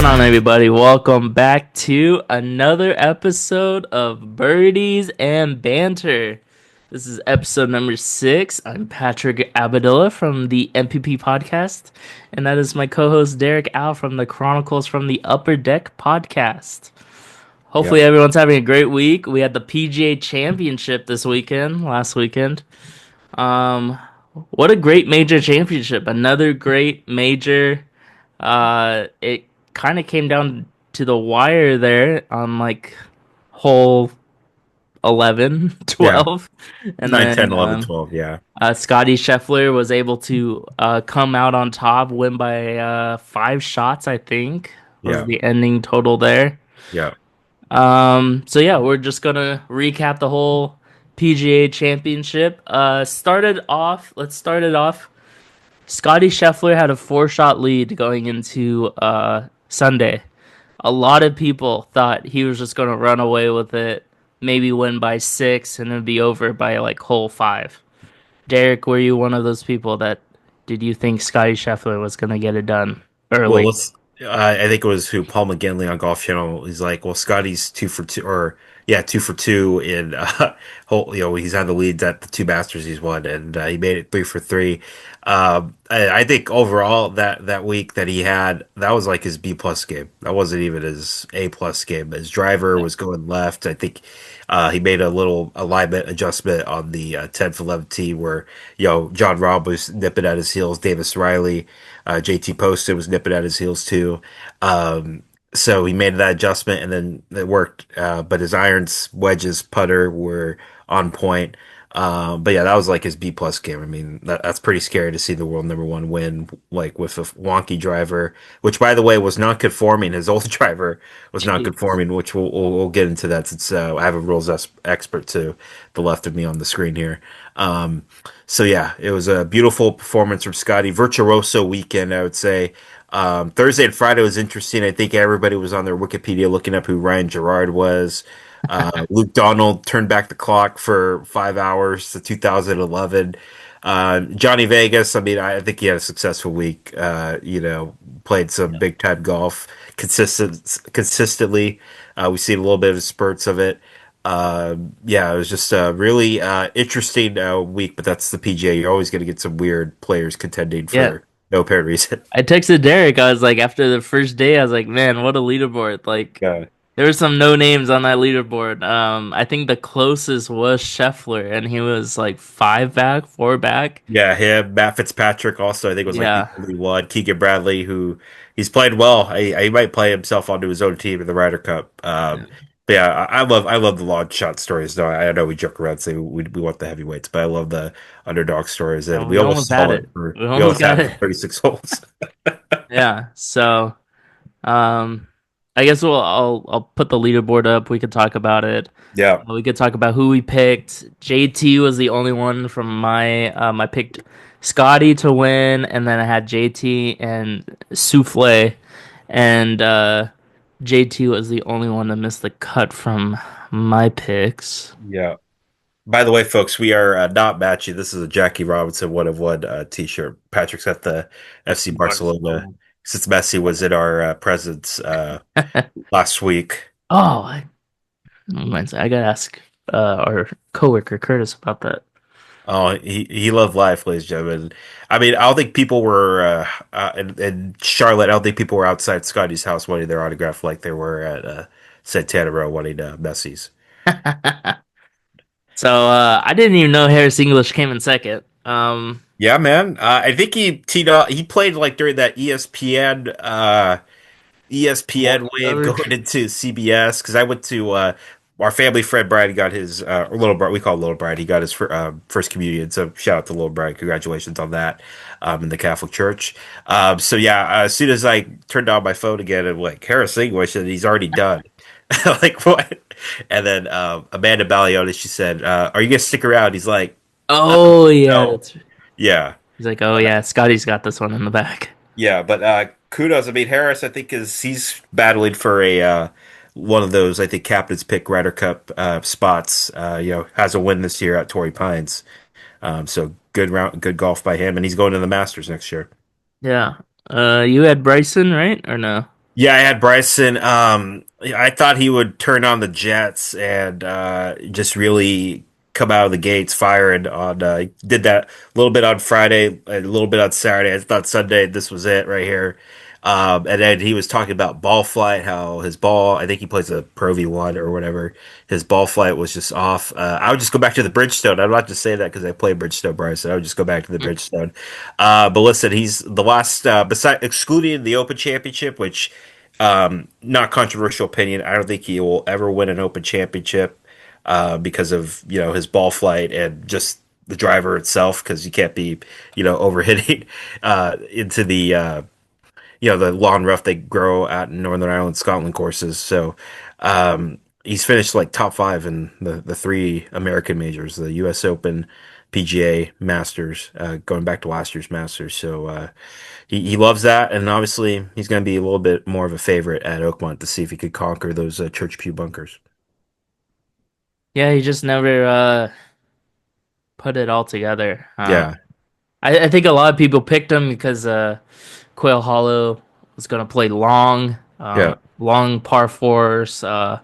on, everybody? Welcome back to another episode of Birdies and Banter. This is episode number 6. I'm Patrick Abadilla from the MPP podcast, and that is my co-host Derrick Al from the Chronicles from the Upper Deck podcast. Hopefully, Yep. everyone's having a great week. We had the PGA Championship last weekend. Um, what a great major championship! Another great major. It kind of came down to the wire there on like hole 11, Yeah. 12, and 9, then 10, 11, 12. Yeah. Scotty Scheffler was able to come out on top, win by 5 shots, I think, was Yeah. the ending total there. Yeah. So yeah, we're just gonna recap the whole PGA Championship. Let's start it off. Scotty Scheffler had a 4 shot lead going into Sunday. A lot of people thought he was just going to run away with it, maybe win by 6, and it'd be over by like hole 5. Derek, were you one of those people that did you think Scotty Scheffler was going to get it done Well, early? let's. I think it was who Paul McGinley on Golf Channel. He's like, well, Scotty's 2 for 2, or yeah, 2 for 2 in whole. He's had the leads at the two Masters he's won, and he made it 3 for 3. I think overall that week that he had, that was like his B+ game. That wasn't even his A+ game. His driver Yeah. was going left. I think he made a little alignment adjustment on the 10th, 11th tee where John Rahm was nipping at his heels, Davis Riley. JT Poston was nipping at his heels too. So he made that adjustment and then it worked. But his irons, wedges, putter were on point. But yeah, that was like his B+ game. I mean, that's pretty scary to see the world number one win, like with a wonky driver, which by the way was non-conforming. His old driver was Jeez. non-conforming, which we'll get into that since I have a rules expert to the left of me on the screen here. Um, so yeah, it was a beautiful performance from Scotty. Virtuoso weekend, I would say. Thursday and Friday was interesting. I think everybody was on their Wikipedia looking up who Ryan Gerard was. Luke Donald turned back the clock for 5 hours to 2011. Johnny Vegas, I mean, I think he had a successful week. Played some Yeah. big time golf consistently. We've seen a little bit of spurts of it. Yeah, it was just a really interesting week, but that's the PGA. You're always going to get some weird players contending Yeah. for no apparent reason. I texted Derek. I was like, after the first day, I was like, man, what a leaderboard. Like, Yeah. there were some no names on that leaderboard. I think the closest was Scheffler, and he was like 5 back, 4 back. Yeah, him, Matt Fitzpatrick also, I think was like the Yeah. only one. Keegan Bradley, who he's played well. He might play himself onto his own team in the Ryder Cup. Yeah. But yeah, I love the long shot stories. No, I know we joke around and say we want the heavyweights, but I love the underdog stories, Yeah, and we almost had it. We we almost almost got had it it. for 36 holes. Yeah. So, um, I guess I'll put the leaderboard up. We could talk about it. Yeah, We could talk about who we picked. JT was the only one from I picked Scotty to win, and then I had JT and Souffle, and JT was the only one to miss the cut from my picks. yeah. By the way, folks, we are not matching. This is a Jackie Robinson one of one T-shirt. Patrick's at the FC FC Barcelona Barcelona. since Messi was in our presence last week. Oh, I gotta ask our coworker Curtis about that. Oh, he loved life, ladies and gentlemen. I mean, I don't think people were in Charlotte. I don't think people were outside Scotty's house wanting their autograph like they were at Santana Row wanting Messi's. So I didn't even know Harris English came in second. Yeah, man. I think he teed up. He played like during that ESPN Multi wave coverage. going into CBS because I went to our family friend Brian got his little Brian. We call it little Brian. He got his first communion. So shout out to little Brian. Congratulations on that in the Catholic Church. So yeah, as soon as I turned on my phone again and like Harris English, and he's already done. Like what? And then Amanda Ballioni, she said, "Are you gonna stick around?" He's like, Oh yeah, "No." Yeah. he's like, oh yeah, Scotty's got this one in the back. Yeah, but kudos. I mean, Harris, I think is he's battling for a one of those I think captain's pick Ryder Cup spots. Has a win this year at Torrey Pines. So good round, good golf by him, and he's going to the Masters next year. Yeah. You had Bryson, right? Or no? Yeah, I had Bryson. I thought he would turn on the Jets and just really come out of the gates firing on. He did that a little bit on Friday, a little bit on Saturday. I thought Sunday this was it right here. And then he was talking about ball flight, how his ball. I think he plays a Pro V1 or whatever. His ball flight was just off. I would just go back to the Bridgestone. I'm not just saying that because I play Bridgestone, Bryson. I would just go back to the Bridgestone. But listen, he's the last, beside excluding the Open Championship, which not controversial opinion. I don't think he will ever win an Open Championship because of his ball flight and just the driver itself. Because you can't be overhitting into the lawn rough they grow out in Northern Ireland, Scotland courses. So he's finished like top five in the three American majors: the U.S. Open, PGA, Masters, going back to last year's Masters. So he loves that, and obviously he's going to be a little bit more of a favorite at Oakmont to see if he could conquer those church pew bunkers. Yeah, he just never put it all together. Yeah, I think a lot of people picked him because Quail Hollow was gonna play long, yeah, long par fours. The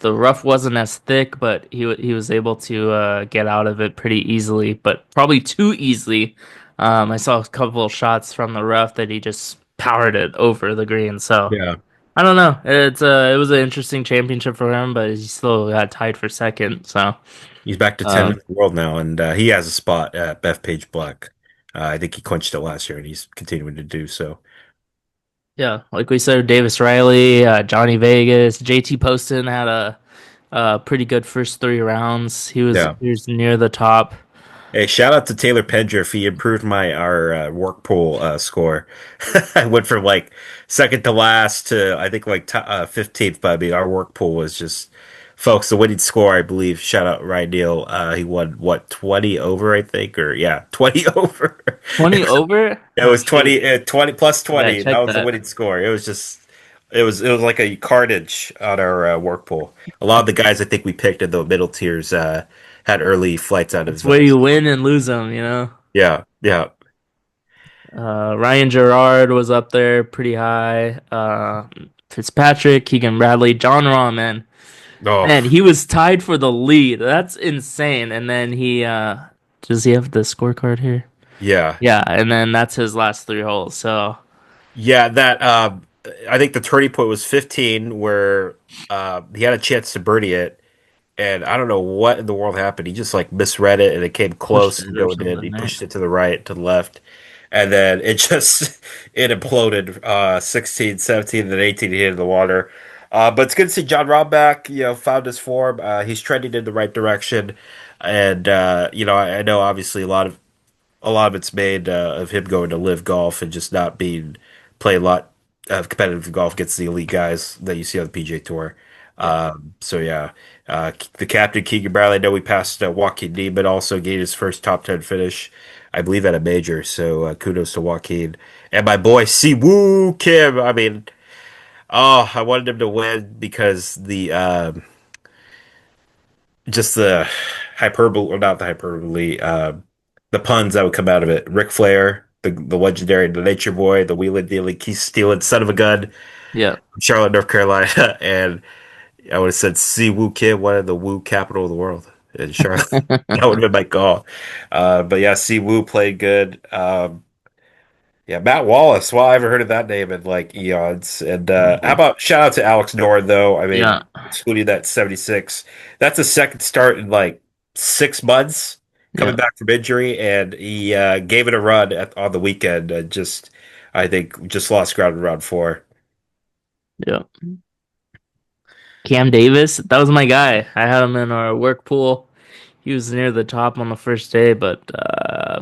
rough wasn't as thick, but he was able to get out of it pretty easily, but probably too easily. I saw a couple of shots from the rough that he just powered it over the green. So yeah. I don't know. It was an interesting championship for him, but he still got tied for second. So He's back to 10 in um, the world now, and he has a spot at Bethpage Black. I think he clinched it last year, and he's continuing to do so. yeah, like we said, Davis Riley, Johnny Vegas, JT Poston had a pretty good first three rounds. Yeah. He was near the top. Hey, shout out to Taylor Pendriff. He improved my our work pool score. I went from like second to last to I think like 15th. But I mean, our work pool was just, folks. The winning score, I believe. Shout out Ryan Neal. He won what 20 over, I think, or yeah, 20 over. 20 over? It Oh was shoot. 20 plus I gotta 20. That check was the that. winning score. It was just, it was like a carnage on our work pool. A lot of the guys I think we picked in the middle tiers had early flights out That's of where you win and lose them, you know. yeah, yeah. Ryan Gerard was up there pretty high. Fitzpatrick, Keegan Bradley, John Rahm, Oh, man, he was tied for the lead. That's insane. And then does he have the scorecard here? yeah. Yeah, and then that's his last three holes. So Yeah, that I think the turning point was 15 where he had a chance to birdie it and I don't know what in the world happened. He just like misread it and it came pushed close and it or going in. something, He right? pushed it to the right, to the left. And then it just it imploded 16, 17, and then 18 he hit in the water. But it's good to see John Rahm back, found his form. He's trending in the right direction. And I know obviously a lot of it's made of him going to live golf and just not being play a lot of competitive golf against the elite guys that you see on the PGA Tour. Yeah. So yeah, the captain Keegan Bradley. I know we passed Joaquin Niemann also gained his first top 10 finish, I believe at a major. So kudos to Joaquin and my boy Siwoo Kim. I mean, oh, I wanted him to win because just the hyperbole, or not the hyperbole, the puns that would come out of it. Ric Flair, the legendary, the Nature Boy, the wheeling dealing, keep stealing son of a gun, Yeah. from Charlotte, North Carolina, and I would have said Si Woo Kid, one of the Woo capital of the world in Charlotte. That would have been my call. But yeah, Si Woo played good. Yeah, Matt Wallace. Well, I haven't heard of that name in like eons. And how about shout out to Alex Noren though? I mean, Yeah. excluding that 76, that's a second start in like 6 months coming Yeah. back from injury, and he gave it a run on the weekend. And just, I think, just lost ground in round four. Yeah. Cam Davis, that was my guy. I had him in our work pool. He was near the top on the first day, but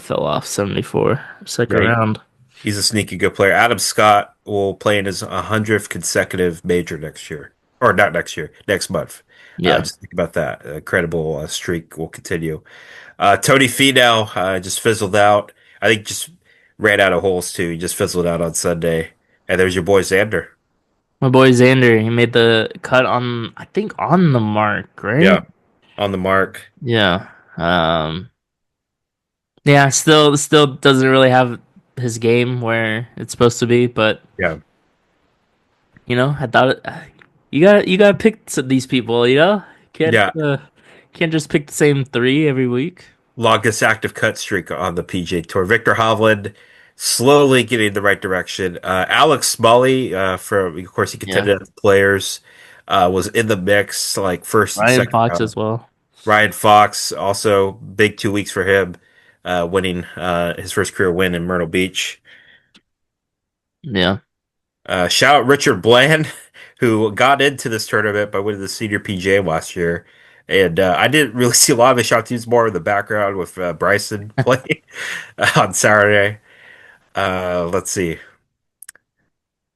fell off 74 second Yeah, round. he's a sneaky good player. Adam Scott will play in his 100th consecutive major next year, or not next year, next month. Yeah. Just think about that. A credible streak will continue. Tony Finau just fizzled out. I think just ran out of holes too. He just fizzled out on Sunday. And there's your boy Xander. My boy Xander, he made the cut on, I think, on the mark, right? Yeah, on the mark. Yeah. Yeah, still doesn't really have his game where it's supposed to be, but Yeah. I thought you gotta pick these people. Can't Yeah, uh, can't just pick the same three every week. longest active cut streak on the PGA Tour. Victor Hovland slowly getting in the right direction. Alex Smalley, from of course he Yeah, contended at the Players, was in the mix like first and Ryan second Fox round. as well. Ryan Fox also big 2 weeks for him, winning his first career win in Myrtle Beach. Yeah, Shout out Richard Bland, who got into this tournament by winning the senior PGA last year. And I didn't really see a lot of his shots. He was more in the background with Bryson playing on Saturday. Let's see.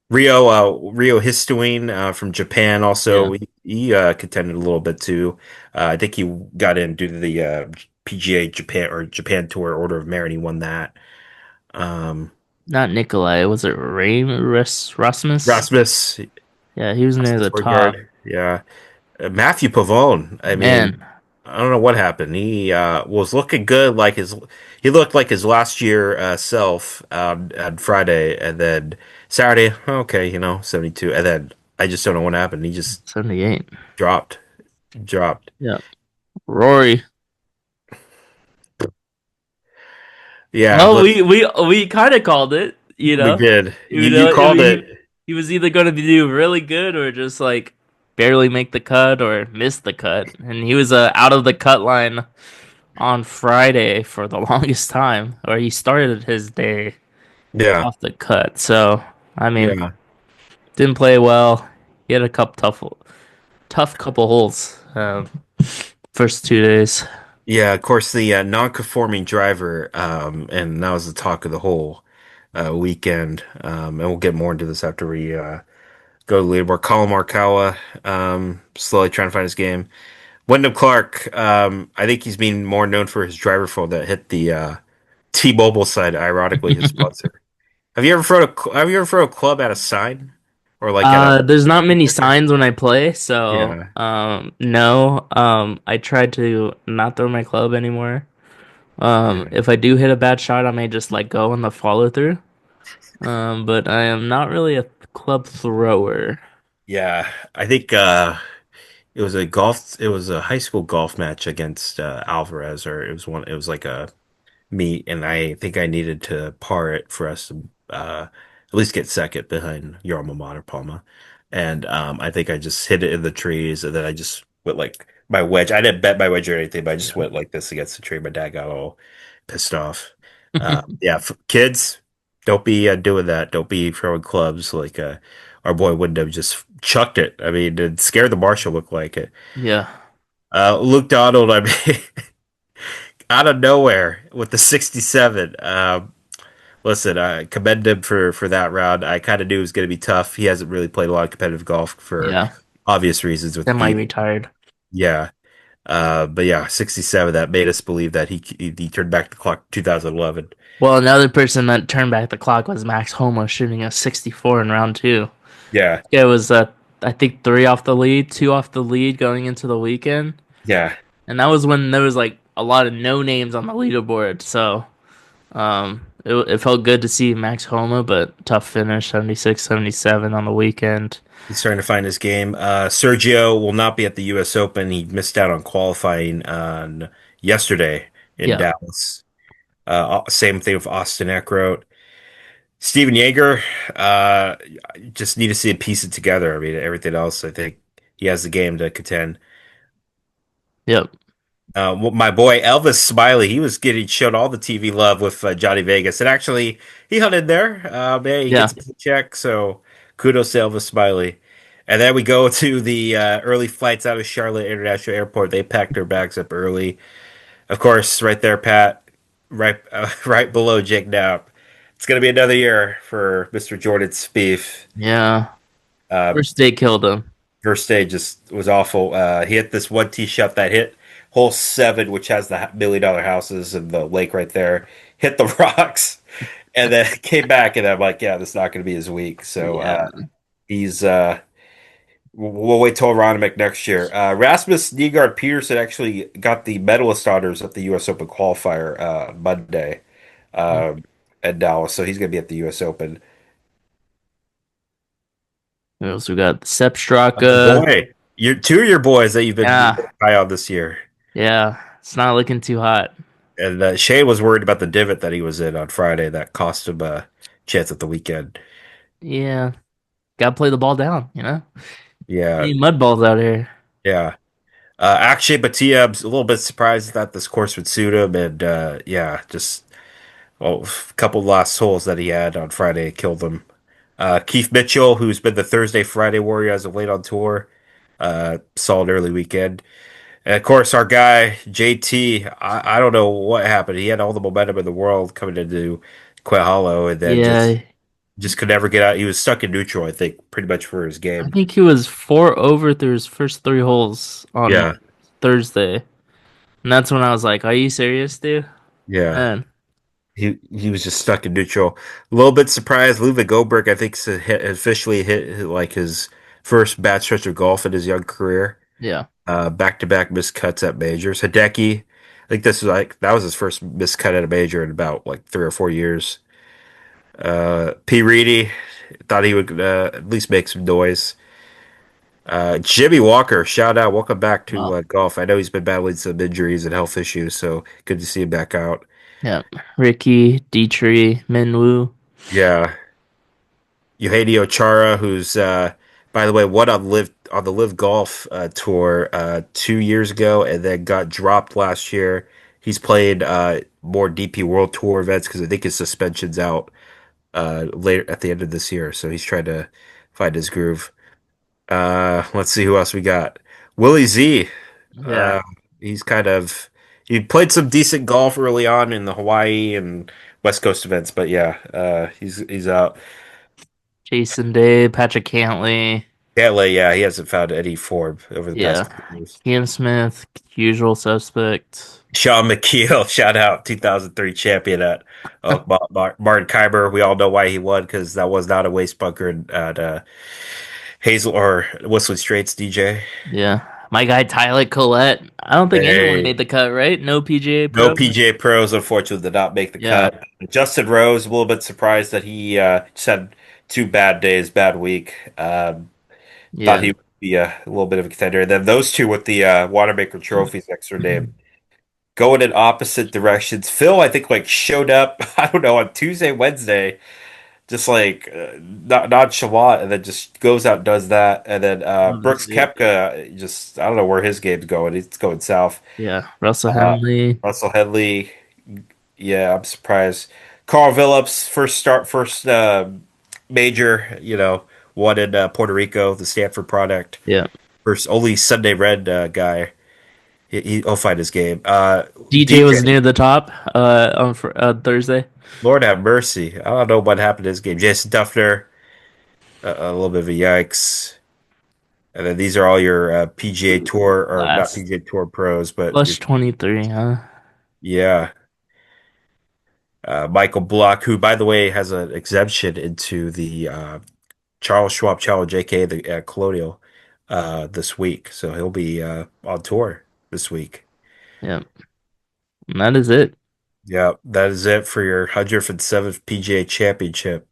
Rio Histoine from Japan yeah. also he contended a little bit too. I think he got in due to the PGA Japan or Japan Tour Order of Merit. He won that. Um, Not Nikolai. Was it Rasmus? Rasmus, Yeah, he was near Rasmus the top. Højgaard, yeah. Matthew Pavone. I mean, Man, I don't know what happened. He was looking good, like his he looked like his last year self on Friday, and then Saturday, okay, 72, and then I just don't know what happened. He just 78. dropped, dropped. Yeah, Rory. Yeah, Well, let's. we kind of called it. You We know, did. you You know, called he it. he was either going to do really good or just like barely make the cut or miss the cut, and he was out of the cut line on Friday for the longest time, or he started his day Yeah, off the cut. So, I mean, yeah, didn't play well. He had a tough couple holes first 2 days. yeah. Of course, the non-conforming driver, and that was the talk of the whole weekend. And we'll get more into this after we go to the leaderboard. Colin Morikawa, slowly trying to find his game. Wyndham Clark, I think he's been more known for his driver phone that hit the T-Mobile side, ironically his sponsor. Have you ever thrown a club at a sign or like at a There's not many signs when I play, so yeah. no. I try to not throw my club anymore. Yeah. If I do hit a bad shot, I may just let go on the follow through. But I am not really a club thrower. Yeah, I think it was a high school golf match against Alvarez, or it was like a meet, and I think I needed to par it for us to at least get second behind your alma mater, Palma. And I think I just hit it in the trees, and then I just went like my wedge. I didn't bet my wedge or anything, but I just Yeah. went like this against the tree. My dad got all pissed off. Yeah, for kids, don't be doing that. Don't be throwing clubs like our boy Wyndham just chucked it. I mean, it scared the marshal look like it. Yeah, Luke Donald, I mean, out of nowhere with the 67. Listen, I commend him for that round. I kind of knew it was going to be tough. He hasn't really played a lot of competitive golf for yeah. obvious reasons with being, Semi-retired. yeah. But yeah, 67, that made us believe that he turned back the clock 2011. Well, another person that turned back the clock was Max Homa shooting a 64 in round two. Yeah, It was I think three off the lead, two off the lead going into the weekend. yeah. And that was when there was like a lot of no names on the leaderboard. So it felt good to see Max Homa, but tough finish, 76, 77 on the weekend. He's starting to find his game. Sergio will not be at the U.S. Open. He missed out on qualifying on yesterday in Yeah, Dallas. Same thing with Austin Eckroat. Steven Yeager, uh, just need to see it piece it together. I mean, everything else, I think he has the game to contend. yep, My boy Elvis Smiley, he was getting shown all the TV love with Johnny Vegas, and actually he hung in there. Man, he yeah, gets a paycheck, so kudos to Elvis Smiley. And then we go to the early flights out of Charlotte International Airport. They packed their bags up early. Of course, right there, Pat, right, right below Jake Knapp. It's gonna be another year for Mr. Jordan Spieth. yeah. Um, First day killed him. First day just was awful. He hit this one tee shot that hit hole seven, which has the $1 million houses and the lake right there. Hit the rocks, and then came back, and I'm like, yeah, this is not going to be his week. So Yeah, he's we'll wait till Aronimink next year. Rasmus Nygaard Peterson actually got the medalist honors at the U.S. Open qualifier Monday um, at Dallas, so he's going to be at the U.S. Open. We also got Sepp Your Straka. boy, your two of your boys that you've been Yeah, high on this year. yeah. It's not looking too hot. And Shane was worried about the divot that he was in on Friday that cost him a chance at the weekend. Yeah, gotta play the ball down. Yeah, Need mud balls out here. yeah. Akshay Bhatia, I'm a little bit surprised that this course would suit him, and yeah, just a couple lost holes that he had on Friday killed him. Keith Mitchell, who's been the Thursday Friday warrior as of late on tour, solid early weekend. And of course, our guy JT, I don't know what happened. He had all the momentum in the world coming into Quail Hollow, and then Yeah, just could never get out. He was stuck in neutral, I think, pretty much for his I game. think he was four over through his first three holes on Yeah, Thursday. And that's when I was like, "Are you serious, dude?" yeah. Man, He was just stuck in neutral. A little bit surprised. Ludwig Goldberg, I think, officially hit like his first bad stretch of golf in his young career. yeah, Back-to-back missed cuts at majors. Hideki, I think this was like that was his first missed cut at a major in about like 3 or 4 years. P. Reedy thought he would at least make some noise. Jimmy Walker, shout out, welcome back to well, golf. I know he's been battling some injuries and health issues, so good to see him back out. yeah. Ricky, Dietrich, Minwoo. Yeah, Eugenio Chara, who's by the way, won on the Live Golf tour 2 years ago, and then got dropped last year. He's played more DP World Tour events because I think his suspension's out later at the end of this year, so he's trying to find his groove. Let's see who else we got. Willie Z. Yeah, Uh, he's kind of he played some decent golf early on in the Hawaii and West Coast events, but yeah, he's out. Jason Day, Patrick Cantley. Cantlay, yeah, he hasn't found any form over the past Yeah, couple of years. Cam Smith, usual suspect. Sean McKeel, shout out 2003 champion at Martin Keimer. We all know why he won because that was not a waste bunker at Hazel or Whistling Straits, DJ. Yeah, my guy Tyler Collette. I don't think anyone Hey, made the cut, right? No PGA no pro. PGA pros, unfortunately, did not make the Yeah, cut. Justin Rose, a little bit surprised that he just had 2 bad days, bad week. Thought yeah, he would be a little bit of a contender. And then those two with the Watermaker trophies next to their name going in opposite directions. Phil, I think, like showed up, I don't know, on Tuesday, Wednesday, just like not nonchalant, and then just goes out and does that. And then Brooks obviously. Koepka, just I don't know where his game's going. It's going south. Yeah, Russell Uh, Henley. Russell Headley, yeah, I'm surprised. Carl Phillips, first major, one in Puerto Rico, the Stanford product. Yeah, First, only Sunday Red guy. He'll find his game. DJ was DJ, near the top on Thursday. Lord have mercy. I don't know what happened to his game. Jason Duffner, a little bit of a yikes. And then these are all your PGA Tour, or not Last PGA Tour pros, but plus 23, huh? yeah. Michael Block, who, by the way, has an exemption into the Charles Schwab Challenge, aka the Colonial, this week. So he'll be on tour this week. Yeah, and that is it. Yeah, that is it for your 107th PGA Championship.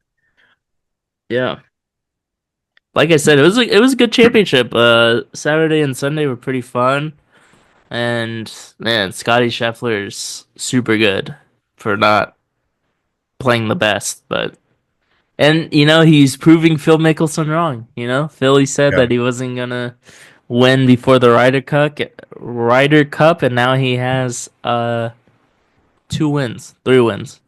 Yeah. Like I said, it was a good championship. Saturday and Sunday were pretty fun, and man, Scotty Scheffler's super good for not playing the best, but and he's proving Phil Mickelson wrong. Phil he said Yeah. that he wasn't gonna win before the Ryder Cup, and now he has 2 wins, 3 wins.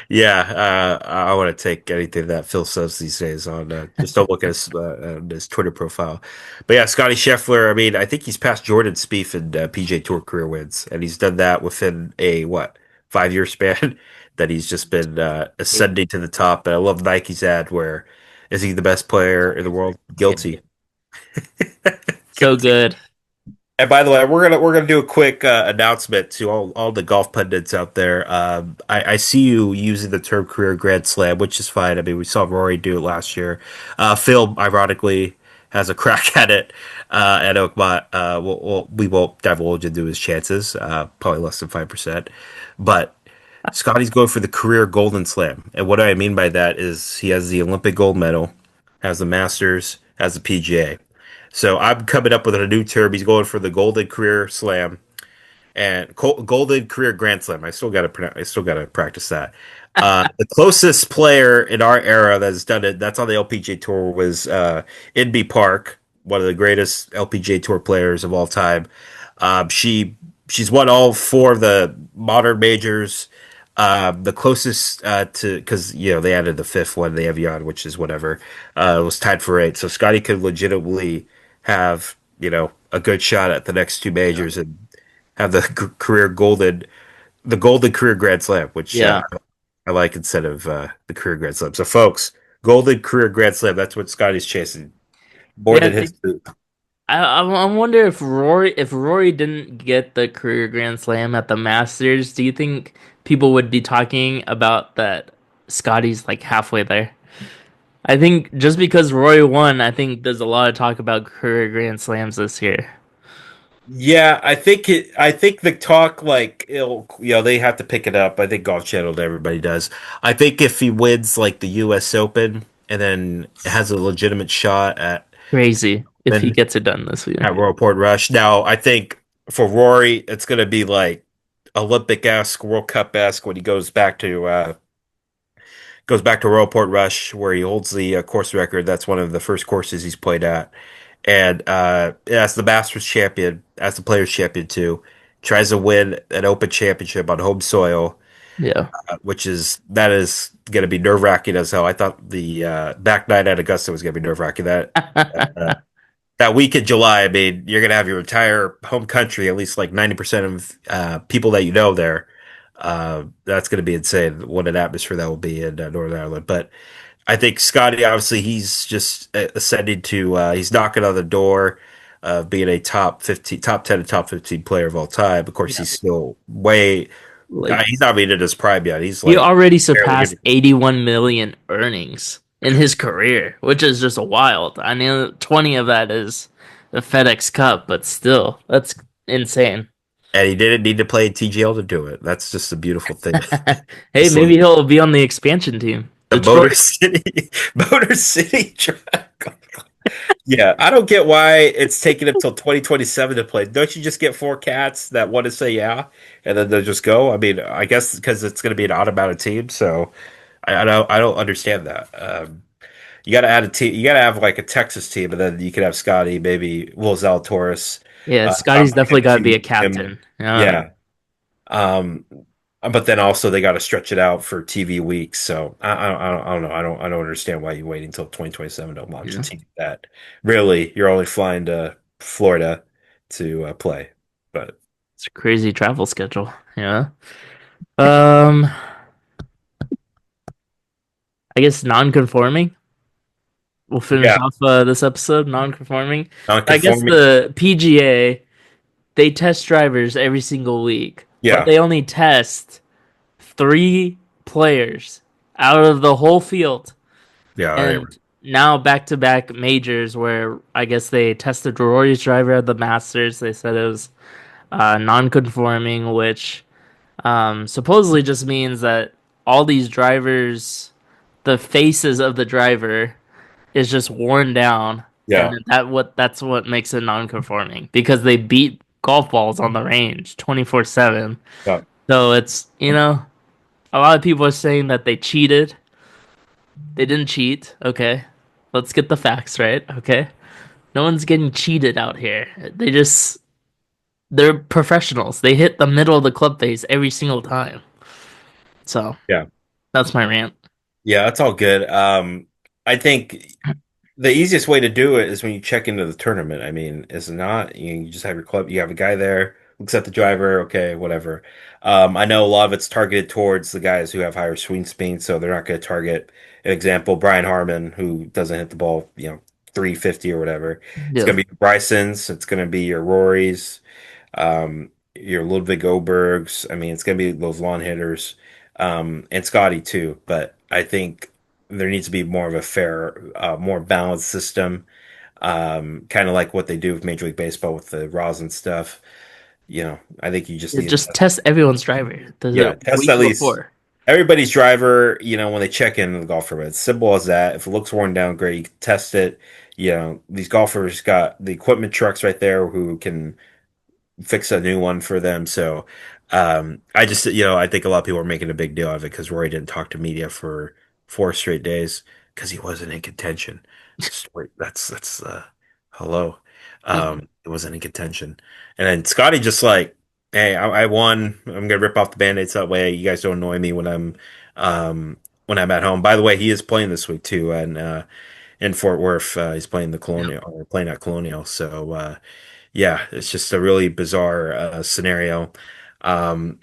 Yeah, I want to take anything that Phil says these days on just don't look at his Twitter profile. But yeah, Scotty Scheffler, I mean, I think he's passed Jordan Spieth in PJ Tour career wins, and he's done that within a what 5 year span that he's just been ascending to the top. And I love Nike's ad where is he the best player in the world? Yeah. Guilty. So good. And by the way, we're gonna do a quick announcement to all the golf pundits out there. I see you using the term career Grand Slam, which is fine. I mean, we saw Rory do it last year. Phil, ironically, has a crack at it at Oakmont. We won't divulge into his chances, probably less than 5%. But Scotty's going for the career Golden Slam, and what I mean by that is he has the Olympic gold medal. has the Masters, has the PGA. So I'm coming up with a new term. He's going for the Golden Career Slam and Golden Career Grand Slam. I still got to practice that. The closest player in our era that's done it, that's on the LPGA Tour, was Inbee Park, one of the greatest LPGA Tour players of all time. She's won all four of the modern majors. The closest to because they added the fifth one, the Evian, which is whatever, was tied for eight. So Scotty could legitimately have a good shot at the next two Yeah. majors and have the the golden career Grand Slam, which Yeah. I like instead of the career Grand Slam. So, folks, golden career Grand Slam. That's what Scotty's chasing more Yeah, than his boot. I wonder if Rory didn't get the career Grand Slam at the Masters, do you think people would be talking about that Scotty's like halfway there? I think just because Rory won, I think there's a lot of talk about career Grand Slams this year. Yeah, I think it. I think the talk like they have to pick it up. I think Golf Channel, everybody does. I think if he wins like the U.S. Open and then has a legitimate shot Crazy if he then gets it done this year. at Royal Port Rush. Now, I think for Rory, it's going to be like Olympic-esque, World Cup-esque when he goes back to Royal Port Rush, where he holds the course record. That's one of the first courses he's played at. And as the Masters champion, as the Players champion too, tries to win an Open championship on home soil, Yeah. that is going to be nerve wracking as hell. I thought the back nine at Augusta was going to be nerve wracking. Uh, that week in July, I mean, you're going to have your entire home country, at least like 90% of people that you know there. That's going to be insane. What an atmosphere that will be in Northern Ireland. But I think Scotty, obviously, he's just ascending to, he's knocking on the door of being a top 15, top 10, and top 15 player of all time. Of course, Yeah. he's still way, Like he's not even in his prime yet. He's he like already barely surpassed hitting. 81 million earnings in his career, which is just wild. I know 20 of that is the FedEx Cup, but still, that's insane. And he didn't need to play TGL to do it. That's just a beautiful thing. Hey, Just maybe like he'll be on the expansion team. the Motor Detroit. City, Motor City track. Yeah, I don't get why it's taking up till 2027 to play. Don't you just get four cats that want to say yeah, and then they'll just go? I mean, I guess because it's going to be an automated team, so I don't understand that. You got to add a team. You got to have like a Texas team, and then you could have Scotty, maybe Will Zalatoris. Yeah, I Scotty's could definitely got to be a see him. captain. Yeah, Yeah. Um, but then also they got to stretch it out for TV weeks. So I don't know. I don't understand why you wait until 2027 to launch a yeah. team that really you're only flying to Florida to play. But It's a crazy travel schedule. Yeah. Um, I guess non-conforming. We'll finish yeah, off this episode non-conforming. I guess non-conforming. the PGA they test drivers every single week, but Yeah, they only test three players out of the whole field. yeah, I And now back-to-back majors where I guess they tested Rory's driver at the Masters. They said it was non-conforming, which supposedly just means that all these drivers, the faces of the driver is just worn down, and yeah, that's what makes it non-conforming because they beat golf balls on the range 24/7. yeah, So it's a lot of people are saying that they cheated. They didn't cheat. Okay, let's get the facts right. Okay, no one's getting cheated out here. They're professionals. They hit the middle of the club face every single time. So yeah, that's my rant. yeah. That's all good. I think the easiest way to do it is when you check into the tournament. I mean, is it not? You just have your club, you have a guy there, looks at the driver, okay, whatever. I know a lot of it's targeted towards the guys who have higher swing speed, so they're not going to target an example, Brian Harmon, who doesn't hit the ball, 350 or whatever. It's Yeah, going to be Bryson's, it's going to be your Rory's, your Ludwig Obergs. I mean, it's going to be those lawn hitters, and Scotty too. But I think there needs to be more of a fair, more balanced system, kind of like what they do with Major League Baseball with the rosin stuff. I think you just it need just to, test everyone's driver yeah, the test week at least before. everybody's driver, when they check in the golfer, it's simple as that. If it looks worn down, great, you can test it. These golfers got the equipment trucks right there who can fix a new one for them. So I just, I think a lot of people are making a big deal of it because Rory didn't talk to media for 4 straight days because he wasn't in contention. That's hello. It wasn't in contention. And then Scotty just like, hey, I won. I'm gonna rip off the band-aids that way. You guys don't annoy me when I'm at home. By the way, he is playing this week too, and in Fort Worth, he's playing the Yep. Colonial or playing at Colonial. So yeah, it's just a really bizarre scenario. Um,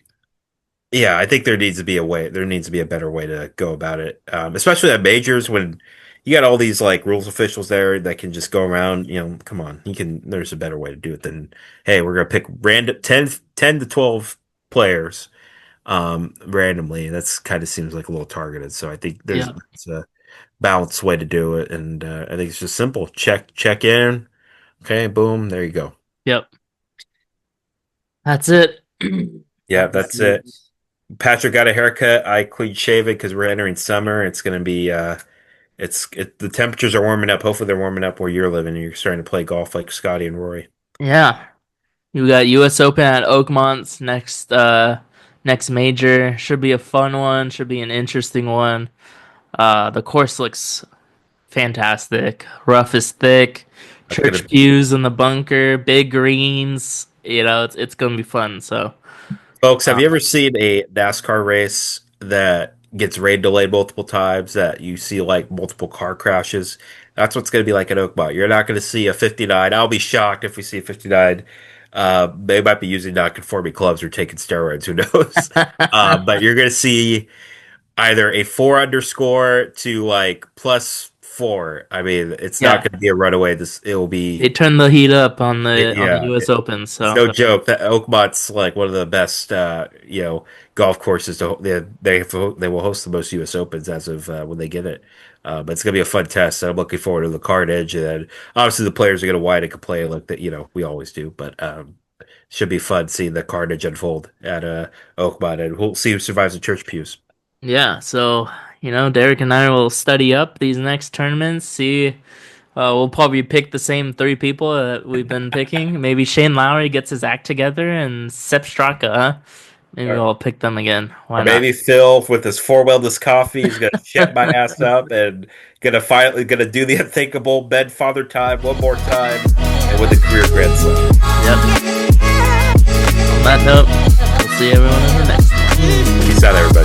yeah, I think there needs to be a way. There needs to be a better way to go about it, especially at majors when you got all these like rules officials there that can just go around. Come on, you can. There's a better way to do it than, hey, we're gonna pick random 10 to 12 players randomly. That's kind of seems like a little targeted. So I think there's Yep. a balanced way to do it, and I think it's just simple. Check in. Okay, boom, there you go. Yep. That's it. Yeah, Have to that's see. it. Patrick got a haircut. I clean shave it because we're entering summer. It's gonna be the temperatures are warming up. Hopefully they're warming up where you're living and you're starting to play golf like Scotty and Rory. Yeah. You got US Open at Oakmont's next major. Should be a fun one, should be an interesting one. The course looks fantastic. Rough is thick, That's gonna church be pews in the bunker, big greens. It's gonna be fun. So, Folks, have you um, ever seen a NASCAR race that gets rain delayed multiple times, that you see like multiple car crashes? That's what's going to be like at Oakmont. You're not going to see a 59. I'll be shocked if we see a 59. They might be using non-conforming clubs or taking steroids, who knows? But you're going to see either a four underscore to like +4. I mean, it's not yeah, going to be a runaway. It will they be, turned the heat up on the yeah. US Open. It's So, no joke that Oakmont's like one of the best, golf courses. They will host the most U.S. Opens as of when they get it. But it's gonna be a fun test. I'm looking forward to the carnage, and then obviously the players are gonna whine and complain like that. We always do. But should be fun seeing the carnage unfold at Oakmont, and we'll see who survives the church pews. yeah, Derek and I will study up these next tournaments, see. We'll probably pick the same three people that we've been picking. Maybe Shane Lowry gets his act together and Sepp Straka, huh? Maybe Or, we'll pick them again. Why or not? maybe Phil with his four-wellness coffee is gonna shut my ass up and gonna do the unthinkable, bed father time one more time, and with a career grand slam. Yep. On that note, we'll see everyone in the next one. Peace out, everybody.